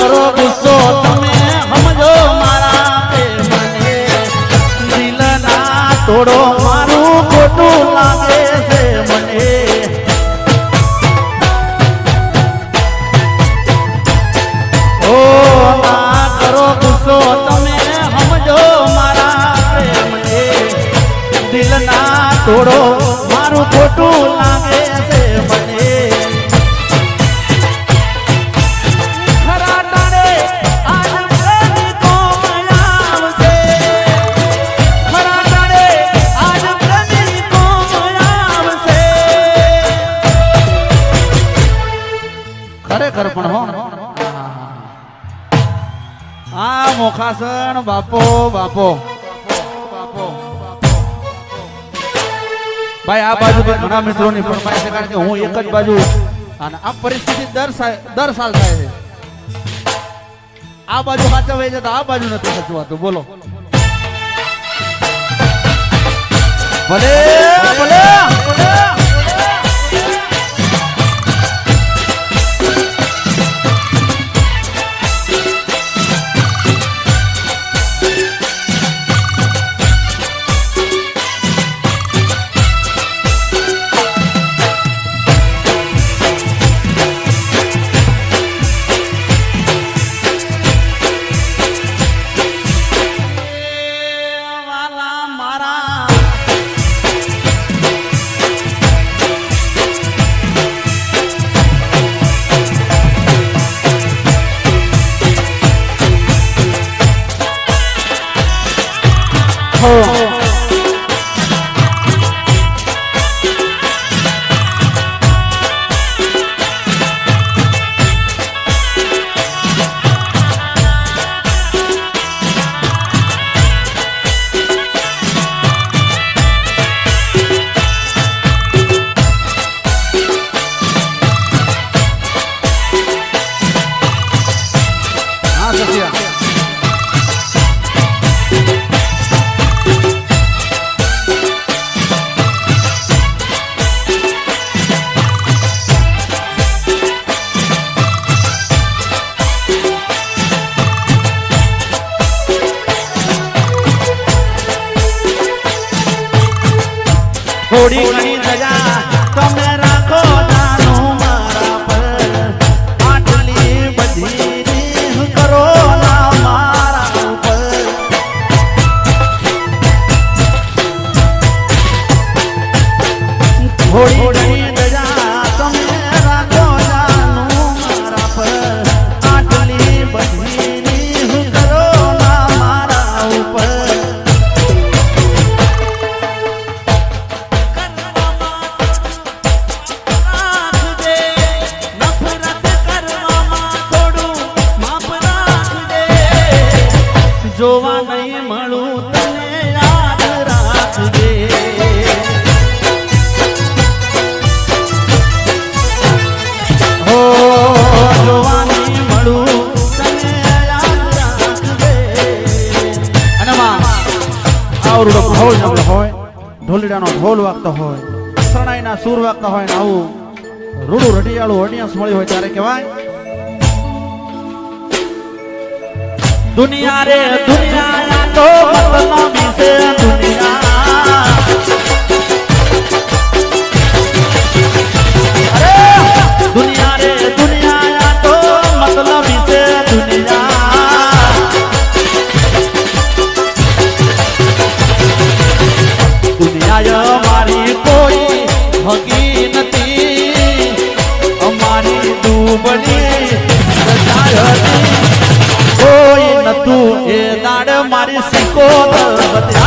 કરો ગુસ્સો તમે સમજો મારા પ્રેમને દિલ ના તોડો મારું ખોટું લાગે છે મને ઓ ના કરો ગુસ્સો તમે સમજો મારા પ્રેમને દિલ ના તોડો મારું ખોટું લાગે છે મને ખરા ટાણે આજ પ્રેમી કોણ આવશે ખરા ટાણે આજ પ્રેમી કોણ આવશે ખરેખર પણ હો આ મોખાસણ બાપો બાપો ભાઈ આ બાજુ ઘણા મિત્રોની ફરમાઈશ છે કારણ કે હું એક જ બાજુ અને આ પરિસ્થિતિ દર સાલ થાય છે આ બાજુ સાચવાઈ જતા આ બાજુ નથી સચવાતું બોલો ભલે ભલે થોડી ઘણી દયા તમે રાખો જાનું મારા પર આટલી બધી કરો ના મારા ઉપર થોડી ઘણી દયા તમે રાખો જાનું મારા પર આટલી બધી કરો ના મારા ઉપર જોવા નહીં મળું તને યાદ રાખજે હો જોવા નહીં મળું તને યાદ રાખજે અને માં આવડો ઢોલ જમલો હોય ઢોલડાનો ઢોલ વાગતો હોય શરણાઈના સૂર વાગતા હોય ને આવું રૂડું રઢિયાળું ઓડિયન્સ મળી હોય ત્યારે કહેવાય दुनिया रे दुनिया तो मतलबी से दुनिया अरे दुनिया रे दुनिया तो मतलबी से दुनिया दुनिया हमारी कोई हकी नहीं हमारी डूबनी रचायती કોઈ નતું એ દાડ મારી સિકોતર